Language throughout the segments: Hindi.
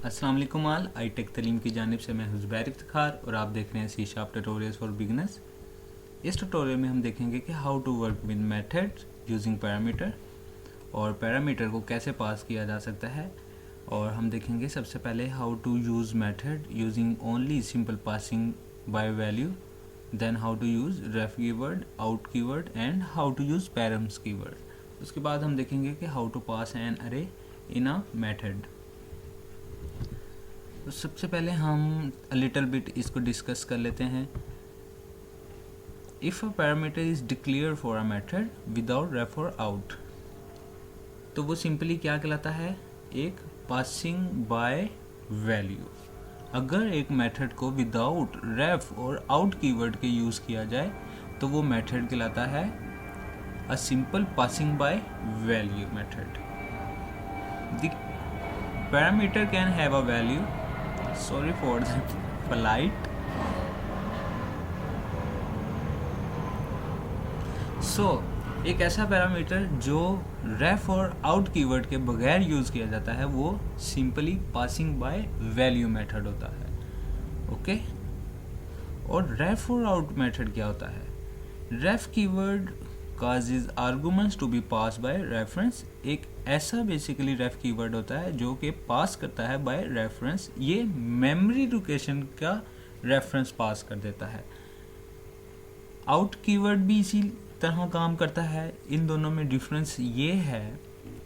अस्सलाम वालेकुम आल आई टेक तलीम की जानिब से मैं ज़ुबैर इफ्तिखार और आप देख रहे हैं C sharp tutorials for beginners. इस ट्यूटोरियल में हम देखेंगे कि how to work with methods using parameter और पैरामीटर को कैसे पास किया जा सकता है। और हम देखेंगे सबसे पहले how to use method using only simple passing by value, then how to use ref keyword, out keyword and how to use params keyword. उसके बाद हम देखेंगे कि हाउ टू पास एन अरे इन अ मेथड। तो सबसे पहले हम लिटिल बिट इसको डिस्कस कर लेते हैं। If a parameter is declare for a method without ref or out, तो वो सिंपली क्या कहलाता है, एक पासिंग बाय वैल्यू। अगर एक मेथड को without ref or out keyword के यूज़ किया जाए तो वो मेथड कहलाता है a simple passing by value method. The parameter can have a value, sorry for the polite, एक ऐसा पैरामीटर जो रेफ और आउट कीवर्ड के बगैर यूज़ किया जाता है वो simply passing by value method होता है। ओके, और रेफ और आउट मेथड क्या होता है? रेफ keyword causes arguments to be passed by reference। एक ऐसा बेसिकली रेफ कीवर्ड होता है जो कि पास करता है बाय रेफरेंस, ये मेमोरी लोकेशन का रेफरेंस पास कर देता है। आउट कीवर्ड भी इसी तरह काम करता है। इन दोनों में डिफरेंस ये है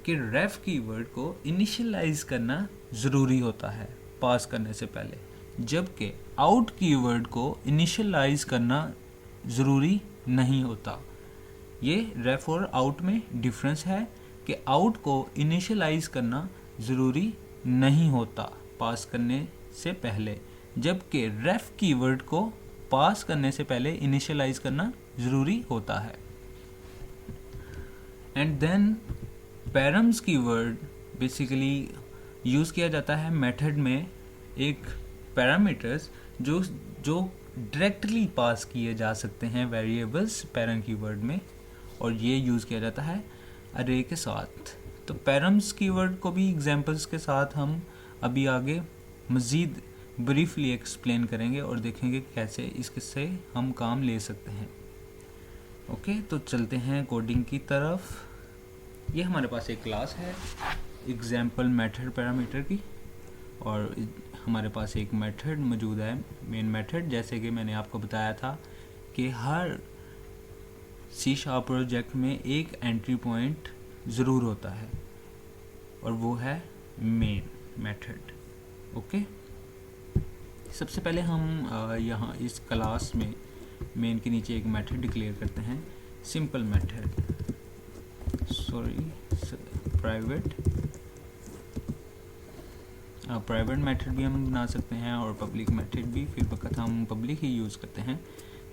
कि रेफ कीवर्ड को इनिशियलाइज करना ज़रूरी होता है पास करने से पहले, जबकि आउट कीवर्ड को इनिशियलाइज करना ज़रूरी नहीं होता। ये रेफ और आउट में डिफरेंस है कि आउट को इनिशियलाइज करना ज़रूरी नहीं होता पास करने से पहले, जबकि रेफ कीवर्ड को पास करने से पहले इनिशियलाइज करना ज़रूरी होता है। And then params keyword basically use किया जाता है मेथड में एक पैरामीटर्स जो डायरेक्टली पास किए जा सकते हैं वेरिएबल्स पैरम कीवर्ड में, और ये यूज़ किया जाता है अरे के साथ। तो पैरम्स कीवर्ड को भी एग्जांपल्स के साथ हम अभी आगे मज़ीद ब्रीफली एक्सप्लेन करेंगे और देखेंगे कैसे इससे हम काम ले सकते हैं। ओके, तो चलते हैं कोडिंग की तरफ। ये हमारे पास एक क्लास है एग्जाम्पल मेथड पैरामीटर की, और हमारे पास एक मेथड मौजूद है मेन मेथड। जैसे कि मैंने आपको बताया था कि हर सी शार्प प्रोजेक्ट में एक एंट्री पॉइंट ज़रूर होता है और वो है मेन मेथड। ओके, सबसे पहले हम यहाँ इस क्लास में मेन के नीचे एक मेथड डिक्लेयर करते हैं, सिंपल मेथड, प्राइवेट मेथड भी हम बना सकते हैं और पब्लिक मेथड भी, फिर वक्त हम पब्लिक ही यूज़ करते हैं।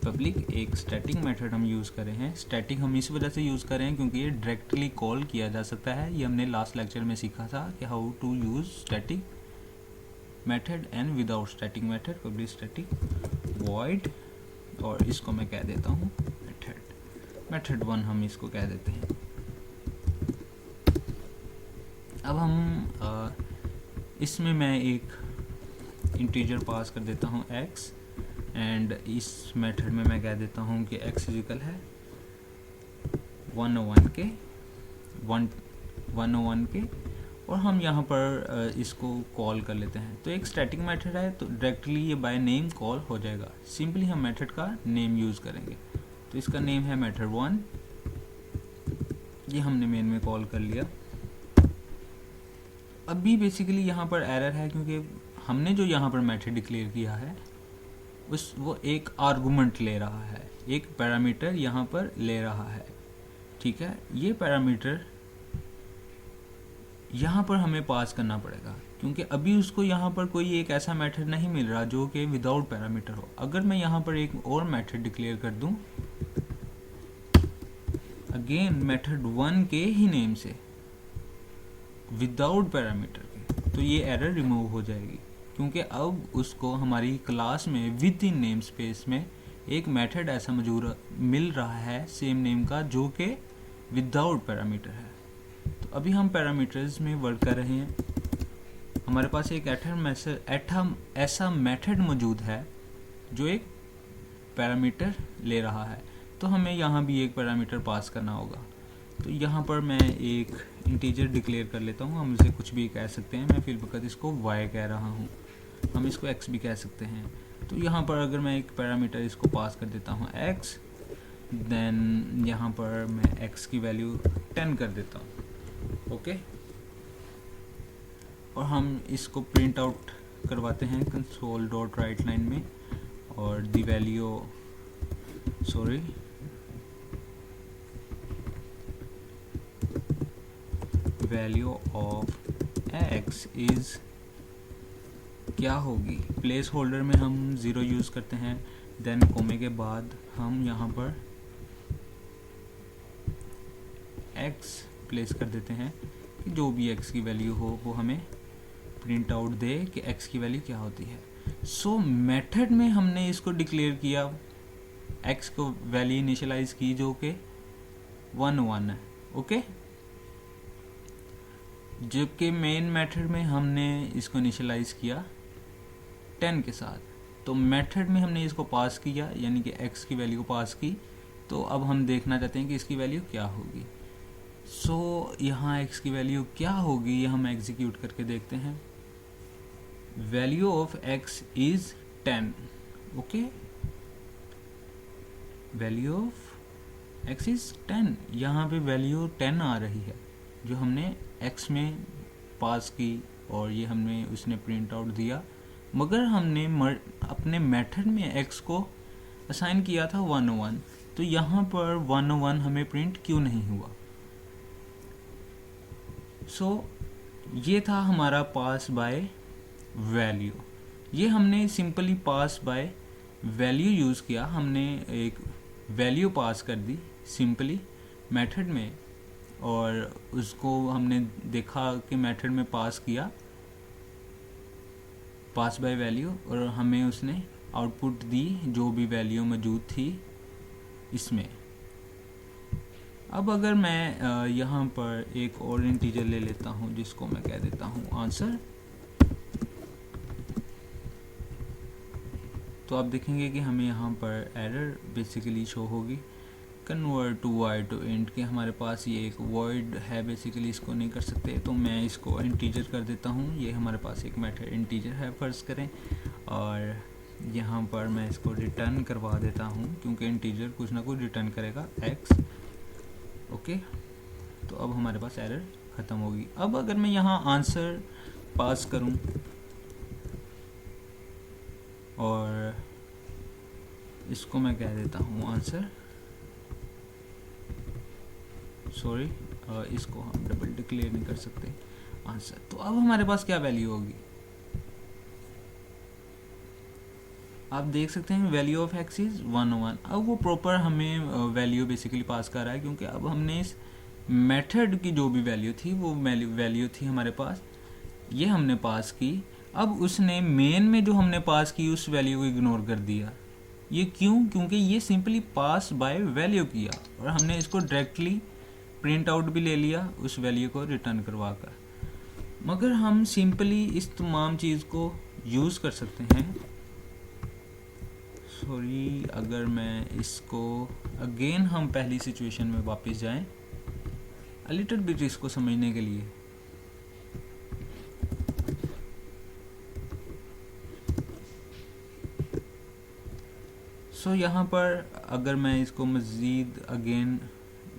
पब्लिक एक स्टैटिक मेथड हम यूज़ कर रहे हैं। स्टैटिक हम इस वजह से यूज़ कर रहे हैं क्योंकि ये डायरेक्टली कॉल किया जा सकता है। ये हमने लास्ट लेक्चर में सीखा था कि how to use static method and without static method. Public static void, और इसको मैं कह देता हूँ मेथड 1 हम इसको कह देते हैं। अब हम इसमें मैं एक इंटीजर पास कर देता हूँ x, एंड इस मेथड में मैं कह देता हूँ कि x इक्वल है 101 के, और हम यहाँ पर इसको कॉल कर लेते हैं। तो एक स्टैटिक मेथड है तो डायरेक्टली ये बाय नेम कॉल हो जाएगा। सिंपली हम मेथड का नेम यूज़ करेंगे। तो इसका नेम है मेथड 1, ये हमने मेन में कॉल कर लिया। अभी बेसिकली यहाँ पर एरर है क्योंकि हमने जो यहाँ पर मेथड डिक्लेयर किया है वो एक आर्गुमेंट ले रहा है, एक पैरामीटर यहाँ पर ले रहा है। ठीक है, ये पैरामीटर यहाँ पर हमें पास करना पड़ेगा क्योंकि अभी उसको यहाँ पर कोई एक ऐसा मेथड नहीं मिल रहा जो कि विदाउट पैरामीटर हो। अगर मैं यहाँ पर एक और मेथड डिक्लेयर कर दूँ अगेन मेथड 1 के ही नेम से विदाउट पैरामीटर के, तो ये एरर रिमूव हो जाएगी क्योंकि अब उसको हमारी क्लास में विद इन नेम स्पेस में एक मेथड ऐसा मौजूद मिल रहा है सेम नेम का जो कि विदाउट पैरामीटर है। तो अभी हम पैरामीटर्स में वर्क कर रहे हैं। हमारे पास एक ऐसा मेथड मौजूद है जो एक पैरामीटर ले रहा है, तो हमें यहाँ भी एक पैरामीटर पास करना होगा। तो यहाँ पर मैं एक इंटीजर डिक्लेयर कर लेता हूँ, हम इसे कुछ भी कह सकते हैं, मैं फिर वक्त इसको y कह रहा हूँ, हम इसको x भी कह सकते हैं। तो यहाँ पर अगर मैं एक पैरामीटर इसको पास कर देता हूँ x, देन यहाँ पर मैं x की वैल्यू 10 कर देता हूँ, ओके। और हम इसको प्रिंट आउट करवाते हैं console.writeLine में, और the value of x is क्या होगी। प्लेस होल्डर में हम 0 यूज़ करते हैं, देन कोमे के बाद हम यहाँ पर x प्लेस कर देते हैं कि जो भी x की वैल्यू हो वो हमें प्रिंट आउट दे कि x की वैल्यू क्या होती है। सो मेथड में हमने इसको डिक्लेयर किया, x को वैल्यू इनिशियलाइज की जो कि 1 है, ओके। जबकि मेन मेथड में हमने इसको इनिशियलाइज किया 10 के साथ। तो मेथड में हमने इसको पास किया, यानी कि x की वैल्यू को पास की। तो अब हम देखना चाहते हैं कि इसकी वैल्यू क्या होगी। सो यहाँ x की वैल्यू क्या होगी, ये हम एग्जीक्यूट करके देखते हैं। Value of x is 10, okay. Value of x is 10, यहाँ पे वैल्यू 10 आ रही है जो हमने x में पास की, और ये हमने उसने प्रिंट आउट दिया। मगर हमने अपने मेथड में x को असाइन किया था 101, तो यहाँ पर 101 हमें प्रिंट क्यों नहीं हुआ। सो ये था हमारा पास बाय वैल्यू। ये हमने simply pass by value use किया, हमने एक वैल्यू पास कर दी सिंपली मेथड में, और उसको हमने देखा कि मेथड में पास किया पास बाय वैल्यू, और हमें उसने आउटपुट दी जो भी वैल्यू मौजूद थी इसमें। अब अगर मैं यहाँ पर एक और इंटीजर ले लेता हूँ जिसको मैं कह देता हूँ आंसर, तो आप देखेंगे कि हमें यहाँ पर एरर बेसिकली शो होगी, convert to Y to int, के हमारे पास ये एक वॉइड है, बेसिकली इसको नहीं कर सकते। तो मैं इसको इंटीजर कर देता हूँ, ये हमारे पास एक मेथड इंटीजर है फ़र्ज़ करें, और यहाँ पर मैं इसको रिटर्न करवा देता हूँ क्योंकि इंटीजर कुछ ना कुछ रिटर्न करेगा x, ओके। तो अब हमारे पास एरर ख़त्म होगी। अब अगर मैं यहाँ आंसर पास करूँ और इसको मैं कह देता हूँ आंसर, सॉरी इसको हम डबल डिक्लेयर नहीं कर सकते आंसर। तो अब हमारे पास क्या वैल्यू होगी, आप देख सकते हैं वैल्यू ऑफ x इज 101। अब वो प्रॉपर हमें वैल्यू बेसिकली पास कर रहा है, क्योंकि अब हमने इस मेथड की जो भी वैल्यू थी वो वैल्यू थी हमारे पास, ये हमने पास की। अब उसने मेन में जो हमने पास की उस वैल्यू को इग्नोर कर दिया। ये क्यों? क्योंकि ये सिंपली पास बाय वैल्यू किया, और हमने इसको डायरेक्टली प्रिंट आउट भी ले लिया उस वैल्यू को रिटर्न करवा कर। मगर हम सिंपली इस तमाम चीज़ को यूज़ कर सकते हैं। सॉरी, अगर मैं इसको अगेन हम पहली सिचुएशन में वापस जाएं अ लिटिल बिट इसको समझने के लिए। सो यहाँ पर अगर मैं इसको मज़ीद अगेन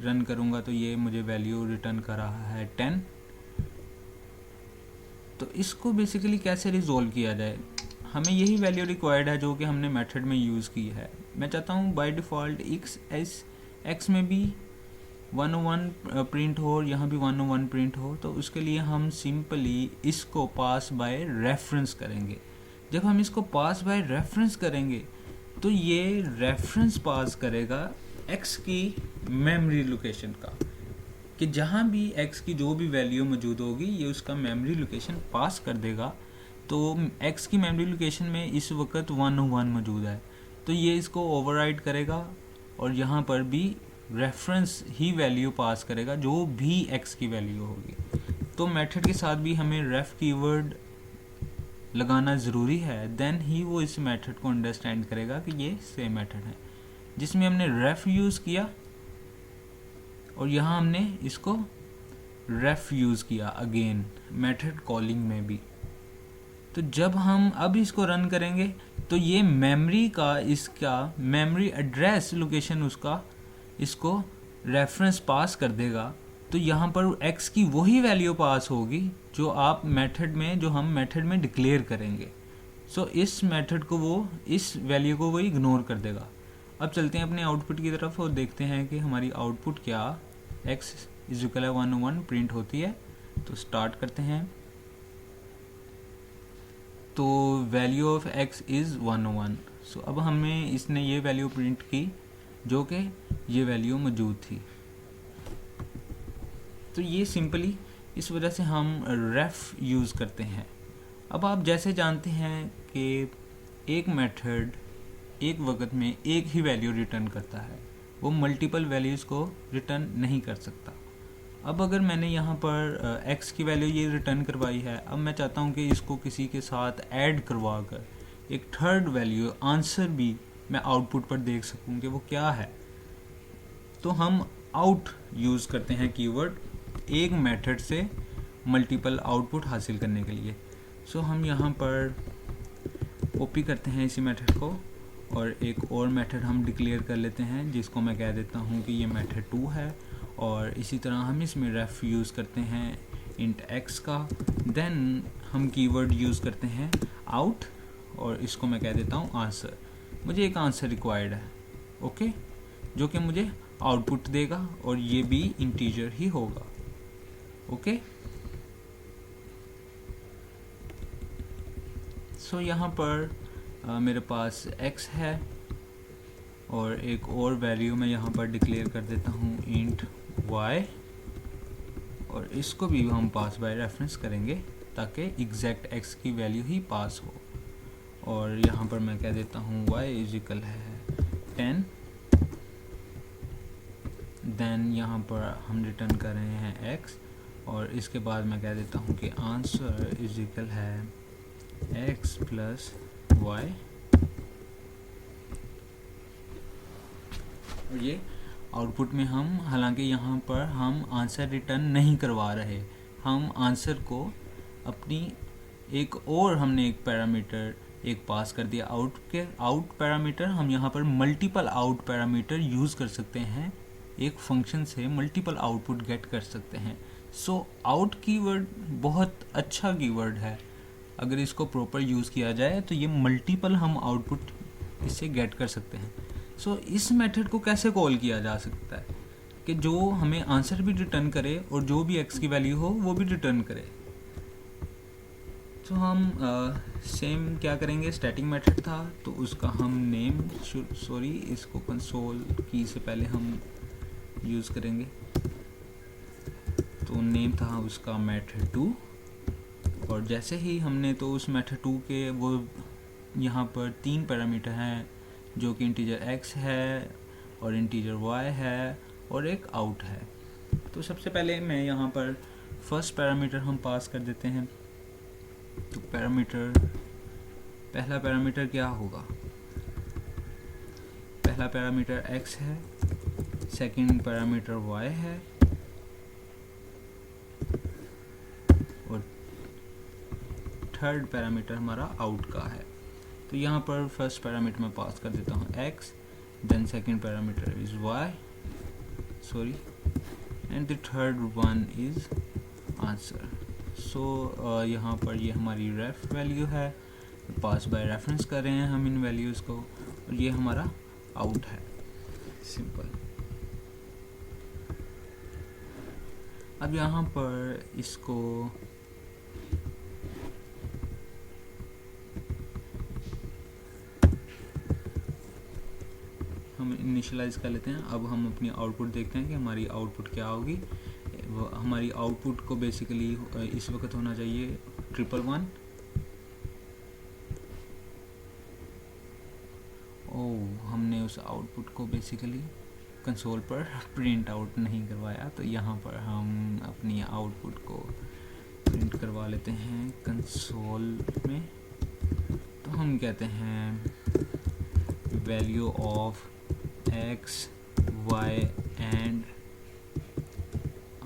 रन करूँगा तो ये मुझे वैल्यू रिटर्न कर रहा है 10। तो इसको बेसिकली कैसे रिजॉल्व किया जाए, हमें यही वैल्यू रिक्वायर्ड है जो कि हमने मेथड में यूज़ की है। मैं चाहता हूँ बाय डिफ़ॉल्ट x में भी 101 प्रिंट हो और यहाँ भी 101 प्रिंट हो। तो उसके लिए हम सिंपली इसको पास बाय रेफरेंस करेंगे। जब हम इसको पास बाय रेफरेंस करेंगे तो ये रेफरेंस पास करेगा x की मेमोरी लोकेशन का, कि जहाँ भी x की जो भी वैल्यू मौजूद होगी ये उसका मेमोरी लोकेशन पास कर देगा। तो x की मेमोरी लोकेशन में इस वक्त 101 मौजूद है, तो ये इसको ओवरराइड करेगा और यहाँ पर भी रेफरेंस ही वैल्यू पास करेगा जो भी x की वैल्यू होगी। तो मेथड के साथ भी हमें रेफ कीवर्ड लगाना ज़रूरी है, देन ही वो इस मेथड को अंडरस्टैंड करेगा कि ये सेम मेथड है। जिसमें हमने रेफ यूज़ किया और यहाँ हमने इसको रेफ यूज़ किया अगेन मेथड कॉलिंग में भी। तो जब हम अब इसको रन करेंगे तो ये मेमोरी का इसका मेमोरी एड्रेस लोकेशन उसका इसको रेफरेंस पास कर देगा। तो यहाँ पर x की वही वैल्यू पास होगी जो आप मेथड में जो हम मेथड में डिक्लेयर करेंगे। सो इस मेथड को वो इस वैल्यू को वो इग्नोर कर देगा। अब चलते हैं अपने आउटपुट की तरफ और देखते हैं कि हमारी आउटपुट क्या x = 101 प्रिंट होती है। तो स्टार्ट करते हैं। तो वैल्यू ऑफ x इज़ 101। सो अब हमें इसने ये वैल्यू प्रिंट की जो कि ये वैल्यू मौजूद थी। तो ये सिंपली इस वजह से हम रेफ यूज़ करते हैं। अब आप जैसे जानते हैं कि एक मेथड एक वक्त में एक ही वैल्यू रिटर्न करता है, वो मल्टीपल वैल्यूज़ को रिटर्न नहीं कर सकता। अब अगर मैंने यहाँ पर x की वैल्यू ये रिटर्न करवाई है, अब मैं चाहता हूँ कि इसको किसी के साथ ऐड करवा कर एक थर्ड वैल्यू आंसर भी मैं आउटपुट पर देख सकूँ कि वो क्या है। तो हम आउट यूज़ करते हैं कीवर्ड एक मेथड से मल्टीपल आउटपुट हासिल करने के लिए। सो हम यहाँ पर कॉपी करते हैं इसी मेथड को और एक और मेथड हम डिक्लेयर कर लेते हैं जिसको मैं कह देता हूँ कि ये मेथड 2 है। और इसी तरह हम इसमें रेफ यूज़ करते हैं इंट x का। देन हम कीवर्ड यूज़ करते हैं आउट और इसको मैं कह देता हूँ आंसर। मुझे एक आंसर रिक्वायर्ड है, ओके, जो कि मुझे आउटपुट देगा और ये भी इंटीजर ही होगा, ओके। सो यहाँ पर मेरे पास x है और एक और वैल्यू मैं यहाँ पर डिक्लेयर कर देता हूँ इंट y और इसको भी हम पास बाय रेफरेंस करेंगे ताकि एग्जैक्ट x की वैल्यू ही पास हो। और यहाँ पर मैं कह देता हूँ y = है 10। देन यहाँ पर हम रिटर्न कर रहे हैं x और इसके बाद मैं कह देता हूँ कि आंसर = है x + y। और ये आउटपुट में हम हालांकि यहाँ पर हम आंसर रिटर्न नहीं करवा रहे, हम आंसर को अपनी एक और हमने एक पैरामीटर एक पास कर दिया आउट के आउट पैरामीटर। हम यहाँ पर मल्टीपल आउट पैरामीटर यूज़ कर सकते हैं, एक फंक्शन से मल्टीपल आउटपुट गेट कर सकते हैं। सो आउट कीवर्ड बहुत अच्छा कीवर्ड है, अगर इसको प्रॉपर यूज़ किया जाए तो ये मल्टीपल हम आउटपुट इससे गेट कर सकते हैं। सो इस मेथड को कैसे कॉल किया जा सकता है कि जो हमें आंसर भी रिटर्न करे और जो भी x की वैल्यू हो वो भी रिटर्न करे। तो हम सेम क्या करेंगे, स्टैटिक मेथड था तो उसका हम नेम इसको कंसोल की से पहले हम यूज़ करेंगे। तो नेम था उसका मेथड 2 और जैसे ही हमने तो उस मेथड 2 के वो यहाँ पर 3 पैरामीटर हैं जो कि इंटीजर x है और इंटीजर y है और एक आउट है। तो सबसे पहले मैं यहाँ पर फर्स्ट पैरामीटर हम पास कर देते हैं। तो पहला पैरामीटर क्या होगा, पहला पैरामीटर x है, सेकंड पैरामीटर y है और थर्ड पैरामीटर हमारा आउट का है। तो यहाँ पर फर्स्ट पैरामीटर मैं पास कर देता हूँ x, then second parameter is y and the third one is answer. So यहाँ पर ये हमारी रेफ वैल्यू है, पास बाय रेफरेंस कर रहे हैं हम इन वैल्यूज़ को और ये हमारा आउट है, सिंपल। अब यहाँ पर इसको हम इनिशियलाइज कर लेते हैं। अब हम अपनी आउटपुट देखते हैं कि हमारी आउटपुट क्या होगी। हमारी आउटपुट को बेसिकली इस वक्त होना चाहिए 111। हमने उस आउटपुट को बेसिकली कंसोल पर प्रिंट आउट नहीं करवाया, तो यहाँ पर हम अपनी आउटपुट को प्रिंट करवा लेते हैं कंसोल में। हम कहते हैं value of x y and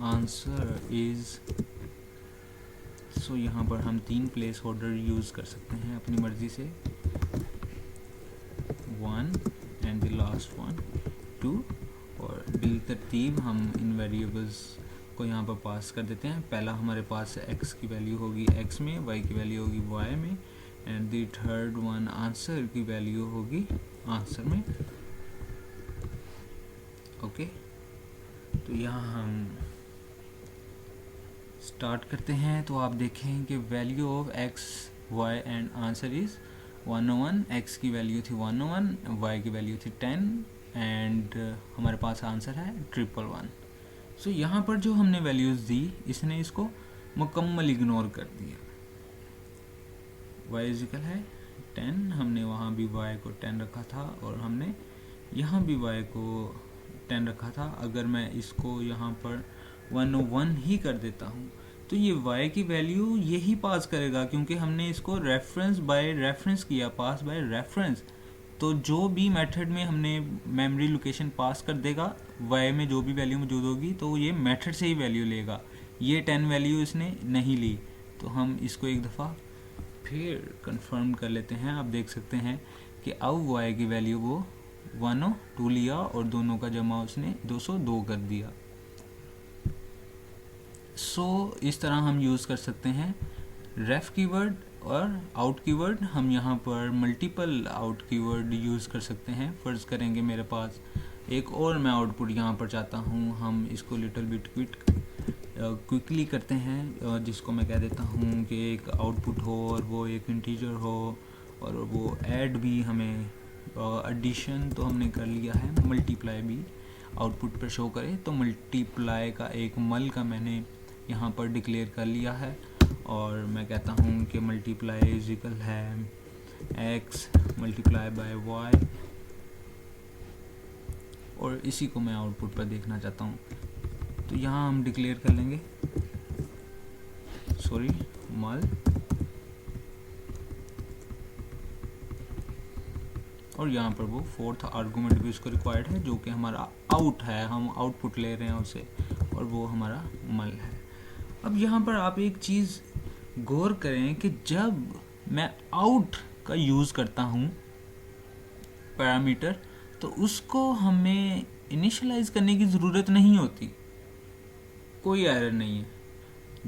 answer is, so यहाँ पर हम 3 प्लेस होल्डर यूज़ कर सकते हैं अपनी मर्ज़ी से, 1 एंड द लास्ट वन 2, और बिलतरतीब हम इन वेरिएबल्स को यहाँ पर पास कर देते हैं। पहला हमारे पास x की वैल्यू होगी x में, y की वैल्यू होगी y में, and the third one answer की वैल्यू होगी आंसर में। ओके, तो यहाँ हम स्टार्ट करते हैं। तो आप देखें कि value of x y and answer is 101, x की वैल्यू थी 101, y की वैल्यू थी 10 एंड हमारे पास आंसर है 111। सो यहाँ पर जो हमने वैल्यूज़ दी, इसने इसको मुकम्मल इग्नोर कर दिया। y इक्वल है 10, हमने वहाँ भी y को 10 रखा था और हमने यहाँ भी y को 10 रखा था। अगर मैं इसको यहाँ पर 101 ही कर देता हूँ तो ये y की वैल्यू यही पास करेगा, क्योंकि हमने इसको रेफरेंस बाय रेफरेंस किया, पास बाय रेफरेंस। तो जो भी मेथड में हमने मेमोरी लोकेशन पास कर देगा, y में जो भी वैल्यू मौजूद होगी तो ये मेथड से ही वैल्यू लेगा। ये 10 वैल्यू इसने नहीं ली, तो हम इसको एक दफ़ा फिर कंफर्म कर लेते हैं। आप देख सकते हैं कि अब y की वैल्यू वो 102 लिया और दोनों का जमा उसने 202 कर दिया। इस तरह हम यूज़ कर सकते हैं रेफ कीवर्ड और आउट कीवर्ड। हम यहाँ पर मल्टीपल आउट कीवर्ड यूज़ कर सकते हैं। फ़र्ज़ करेंगे मेरे पास एक और मैं आउटपुट यहाँ पर चाहता हूँ, हम इसको लिटिल बिट क्विकली करते हैं, जिसको मैं कह देता हूँ कि एक आउटपुट हो और वो एक इंटीजर हो और वो ऐड भी हमें, एडिशन तो हमने कर लिया है, मल्टीप्लाई भी आउटपुट पर शो करे। तो मल्टीप्लाई का एक मल का मैंने यहाँ पर डिक्लेयर कर लिया है और मैं कहता हूँ कि मल्टीप्लाई इज इक्वल है x मल्टीप्लाई बाय y, और इसी को मैं आउटपुट पर देखना चाहता हूँ। तो यहाँ हम डिक्लेयर कर लेंगे मल, और यहाँ पर वो फोर्थ आर्गूमेंट भी उसको रिक्वायर्ड है, जो कि हमारा आउट है, हम आउटपुट ले रहे हैं उसे, और वो हमारा मल है। अब यहाँ पर आप एक चीज़ गौर करें कि जब मैं आउट का यूज़ करता हूँ पैरामीटर, तो उसको हमें इनिशियलाइज करने की ज़रूरत नहीं होती, कोई एरर नहीं है।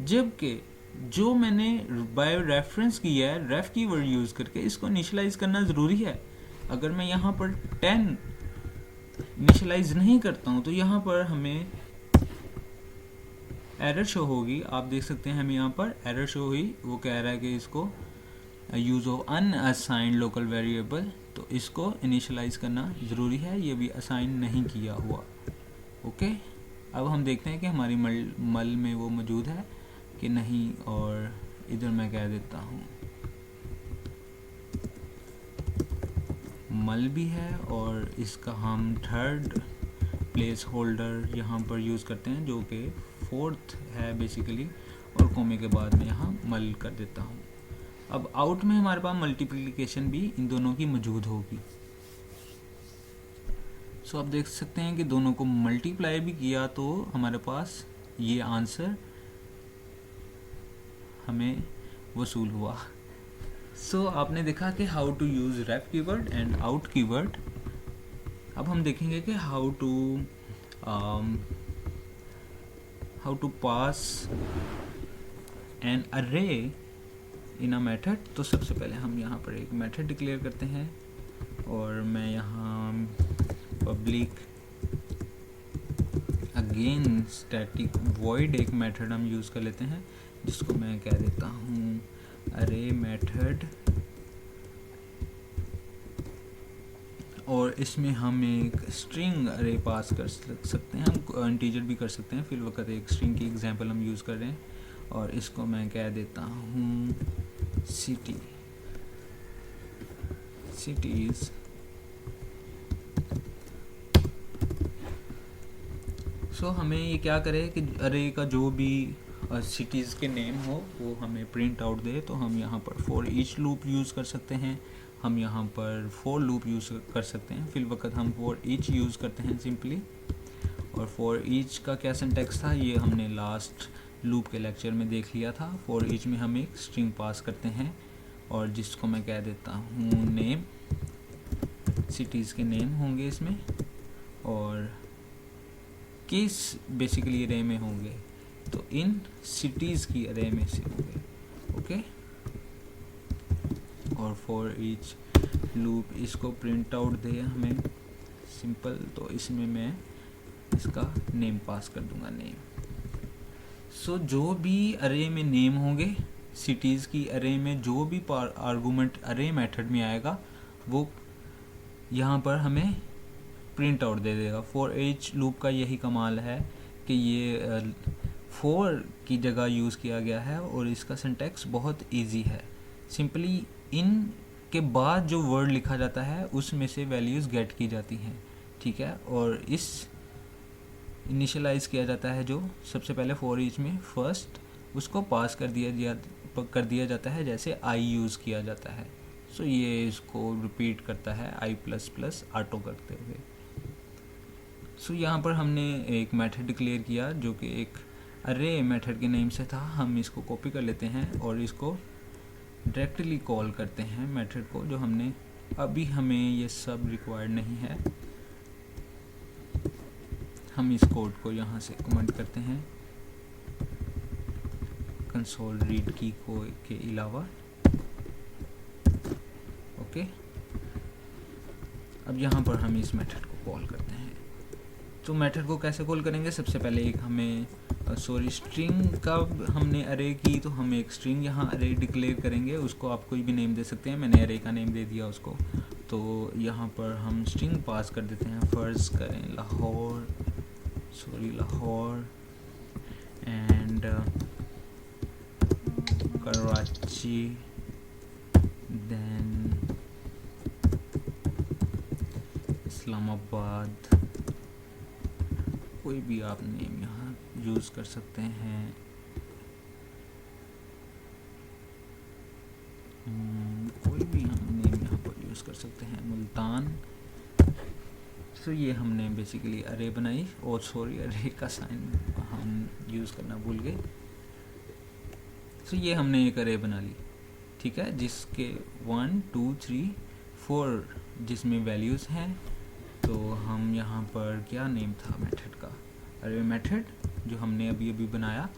जबकि जो मैंने बाय रेफरेंस किया है रेफ कीवर्ड यूज़ करके, इसको इनिशियलाइज करना ज़रूरी है। अगर मैं यहाँ पर 10 इनिशियलाइज नहीं करता हूँ तो यहाँ पर हमें एरर शो होगी। आप देख सकते हैं हमें यहाँ पर एरर शो हुई, वो कह रहा है कि इसको use of unassigned local variable, तो इसको इनिशियलाइज करना ज़रूरी है, ये भी असाइन नहीं किया हुआ। ओके, अब हम देखते हैं कि हमारी मल में वो मौजूद है कि नहीं, और इधर मैं कह देता हूँ मल भी है, और इसका हम थर्ड प्लेस होल्डर यहाँ पर यूज़ करते हैं जो कि फोर्थ है बेसिकली, और कोमे के बाद में यहाँ मल कर देता हूँ। अब आउट में हमारे पास मल्टीप्लिकेशन भी इन दोनों की मौजूद होगी। सो आप देख सकते हैं कि दोनों को मल्टीप्लाई भी किया तो हमारे पास ये आंसर हमें वसूल हुआ। सो आपने देखा कि how to use ref keyword and out keyword. अब हम देखेंगे कि हाउ टू पास एन अरे इन अ मेथड। तो सबसे पहले हम यहाँ पर एक मेथड डिक्लेयर करते हैं, और मैं यहाँ पब्लिक अगेन स्टैटिक वॉइड एक मेथड हम यूज़ कर लेते हैं, जिसको मैं कह देता हूँ अरे मेथड, और इसमें हम एक स्ट्रिंग अरे पास कर सकते हैं, हम इंटीजर भी कर सकते हैं, फिर वक्त एक स्ट्रिंग की एग्जांपल हम यूज़ कर रहे हैं, और इसको मैं कह देता हूँ cities। सो हमें ये क्या करे कि अरे का जो भी सिटीज़ के नेम हो वो हमें प्रिंट आउट दे, तो हम यहाँ पर फॉर ईच लूप यूज़ कर सकते हैं, हम यहाँ पर फॉर लूप यूज़ कर सकते हैं। फिल वक्त हम फॉर ईच यूज़ करते हैं सिंपली। और फॉर ईच का क्या सिंटैक्स था ये हमने लास्ट लूप के लेक्चर में देख लिया था। फॉर ईच में हम एक स्ट्रिंग पास करते हैं और जिसको मैं कह देता हूँ नेम, सिटीज़ के नेम होंगे इसमें, और किस बेसिकली अरे में होंगे, तो इन सिटीज़ की अरे में से होंगे। ओके, और फॉर ईच लूप इसको प्रिंट आउट दे हमें सिंपल, तो इसमें मैं इसका नेम पास कर दूंगा, नेम। सो जो भी अरे में नेम होंगे, सिटीज़ की अरे में जो भी आर्गुमेंट अरे मेथड में आएगा वो यहाँ पर हमें प्रिंट आउट दे देगा। फॉर ईच लूप का यही कमाल है कि ये फॉर की जगह यूज़ किया गया है और इसका सिंटैक्स बहुत इजी है। सिंपली इन के बाद जो वर्ड लिखा जाता है उसमें से वैल्यूज़ गेट की जाती हैं, ठीक है। और इस इनिशियलाइज किया जाता है जो सबसे पहले फॉर ईच में फर्स्ट उसको पास कर दिया जाता है, जैसे आई यूज़ किया जाता है। सो ये इसको रिपीट करता है आई प्लस प्लस ऑटो करते हुए। सो यहाँ पर हमने एक मेथड डिक्लेयर किया जो कि एक अरे मेथड के नेम से था। हम इसको कॉपी कर लेते हैं और इसको डायरेक्टली कॉल करते हैं मेथड को, जो हमने अभी, हमें ये सब रिक्वायर्ड नहीं है। हम इस कोड को यहाँ से कमेंट करते हैं कंसोल रीड की को के अलावा। ओके, अब यहाँ पर हम इस मेथड को कॉल करते हैं। तो मेथड को कैसे कॉल करेंगे, सबसे पहले एक हमें स्ट्रिंग का हमने अरे की, तो हम एक स्ट्रिंग यहाँ अरे डिक्लेयर करेंगे। उसको आप कोई भी नेम दे सकते हैं, मैंने अरे का नेम दे दिया उसको। तो यहाँ पर हम स्ट्रिंग पास कर देते हैं, फर्ज करें लाहौर एंड कराची, देन इस्लामाबाद, कोई भी आप नेम यहाँ यूज़ कर सकते हैं। कोई भी हम नेम यहाँ पर यूज़ कर सकते हैं, मुल्तान। तो ये हमने बेसिकली अरे बनाई, और सॉरी अरे का साइन हम यूज़ करना भूल गए। तो ये हमने एक अरे बना ली, ठीक है, जिसके 1 2 3 4 जिसमें वैल्यूज़ हैं। तो हम यहाँ पर क्या नेम था मेथड का, अरे मेथड जो हमने अभी अभी बनाया,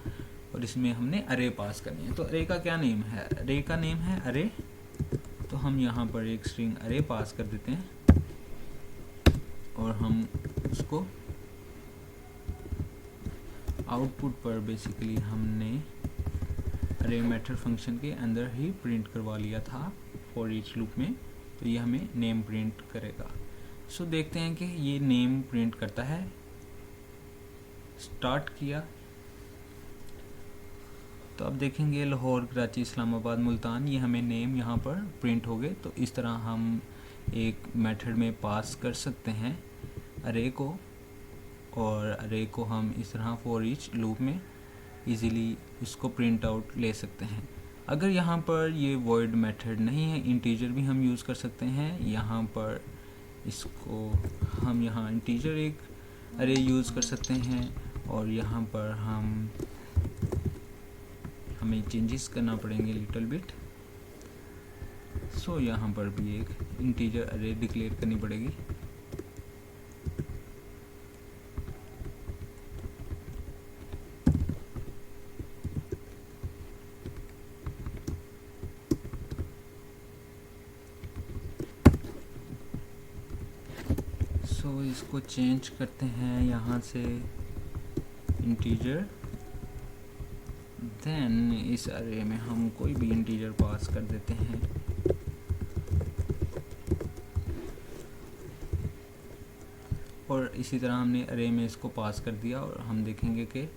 और इसमें हमने अरे पास करनी है। तो अरे का क्या नेम है, अरे का नेम है अरे। तो हम यहाँ पर एक स्ट्रिंग अरे पास कर देते हैं और हम उसको आउटपुट पर बेसिकली हमने अरे मेथड फंक्शन के अंदर ही प्रिंट करवा लिया था फॉर ईच लूप में। तो ये हमें नेम प्रिंट करेगा। सो देखते हैं कि ये नेम प्रिंट करता है। स्टार्ट किया तो अब देखेंगे लाहौर, कराची, इस्लामाबाद, मुल्तान, ये हमें नेम यहाँ पर प्रिंट हो गए। तो इस तरह हम एक मेथड में पास कर सकते हैं अरे को, और अरे को हम इस तरह फॉर ईच लूप में इजीली इसको प्रिंट आउट ले सकते हैं। अगर यहाँ पर ये वॉइड मेथड नहीं है, इंटीजर भी हम यूज़ कर सकते हैं। यहाँ पर इसको हम यहाँ इंटीजर एक अरे यूज़ कर सकते हैं, और यहाँ पर हमें चेंजेस करना पड़ेंगे लिटिल बिट। सो यहाँ पर भी एक इंटीजर अरे डिक्लेयर करनी पड़ेगी। सो इसको चेंज करते हैं यहाँ से इंटीजर, देन इस अरे में हम कोई भी इंटीजर पास कर देते हैं। और इसी तरह हमने अरे में इसको पास कर दिया, और हम देखेंगे कि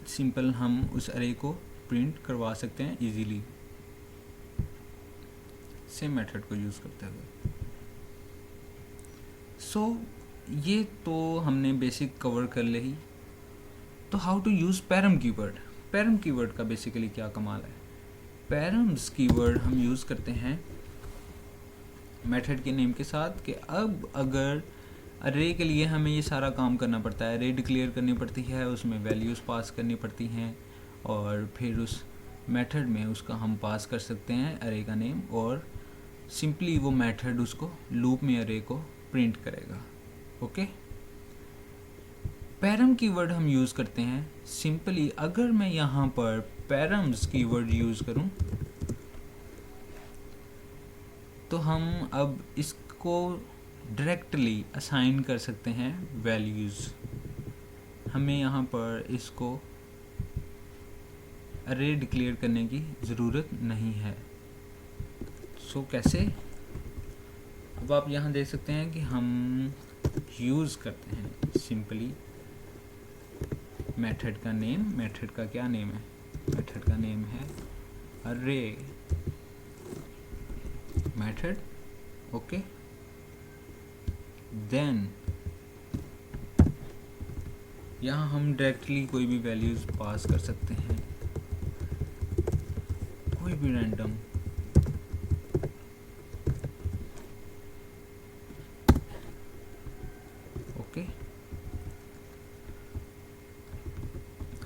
सिंपल हम उस अरे को प्रिंट करवा सकते हैं इजीली सेम मेथड को यूज़ करते हुए। सो ये तो हमने बेसिक कवर कर ली। तो how to use param keyword. Param keyword का बेसिकली क्या कमाल है। पैरम्स कीवर्ड हम यूज़ करते हैं मेथड के नेम के साथ कि अब अगर अरे के लिए हमें ये सारा काम करना पड़ता है, अरे डिक्लेयर करनी पड़ती है, उसमें वैल्यूज़ पास करनी पड़ती हैं और फिर उस मेथड में उसका हम पास कर सकते हैं अरे का नेम और सिंपली वो मेथड उसको लूप में अरे को प्रिंट करेगा। ओके, पैरम कीवर्ड हम यूज़ करते हैं सिंपली अगर मैं यहाँ पर पैरम्स कीवर्ड यूज़ करूँ तो हम अब इसको डायरेक्टली असाइन कर सकते हैं वैल्यूज़। हमें यहाँ पर इसको अरे डिक्लेयर करने की ज़रूरत नहीं है। सो कैसे, अब आप यहाँ देख सकते हैं कि हम यूज़ करते हैं सिंपली मेथड का नेम। मेथड का क्या नेम है, मेथड का नेम है अरे मेथड। ओके, देन यहाँ हम डायरेक्टली कोई भी वैल्यूज़ पास कर सकते हैं, कोई भी रैंडम। ओके,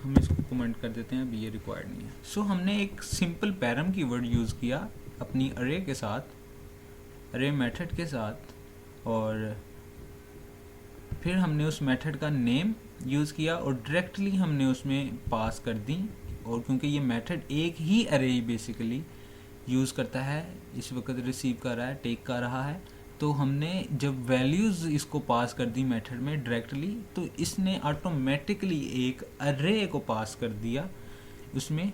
हम इसको कमेंट कर देते हैं, अभी ये रिक्वायर्ड नहीं है। सो हमने एक सिंपल पैरम कीवर्ड यूज़ किया अपनी अरे के साथ, अरे मेथड के साथ, और फिर हमने उस मेथड का नेम यूज़ किया और डायरेक्टली हमने उसमें पास कर दी। और क्योंकि ये मेथड एक ही अरे बेसिकली यूज़ करता है, इस वक्त रिसीव कर रहा है, टेक कर रहा है, तो हमने जब वैल्यूज़ इसको पास कर दी मेथड में डायरेक्टली तो इसने ऑटोमेटिकली एक अरे को पास कर दिया उसमें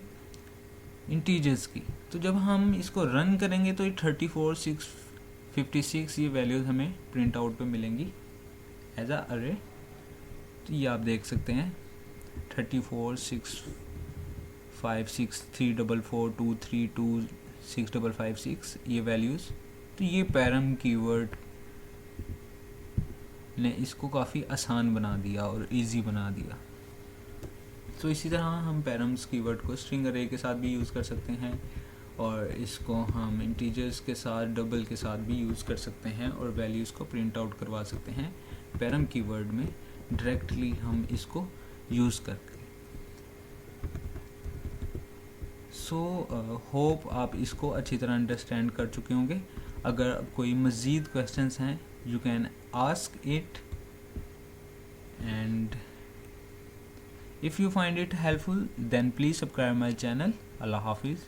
इंटीजर्स की। तो जब हम इसको रन करेंगे तो ये 34, 6, 56 ये वैल्यूज़ हमें प्रिंट आउट पे मिलेंगी एज अ अरे। तो ये आप देख सकते हैं 34, 6, 5, 6, 3, 4, 4, 2, 3, 2, 6, 5, 5, 6 ये वैल्यूज़। तो ये पैरम कीवर्ड ने इसको काफ़ी आसान बना दिया और इजी बना दिया। तो इसी तरह हम पैरम्स कीवर्ड को स्ट्रिंग अरे के साथ भी यूज़ कर सकते हैं और इसको हम इंटीजर्स के साथ, डबल के साथ भी यूज़ कर सकते हैं और वैल्यूज़ को प्रिंट आउट करवा सकते हैं पैरम कीवर्ड में डायरेक्टली हम इसको यूज़ करके। सो होप आप इसको अच्छी तरह अंडरस्टैंड कर चुके होंगे। अगर कोई मज़ीद क्वेश्चंस हैं you can ask it, and if you find it helpful then please subscribe my channel. Allah Hafiz.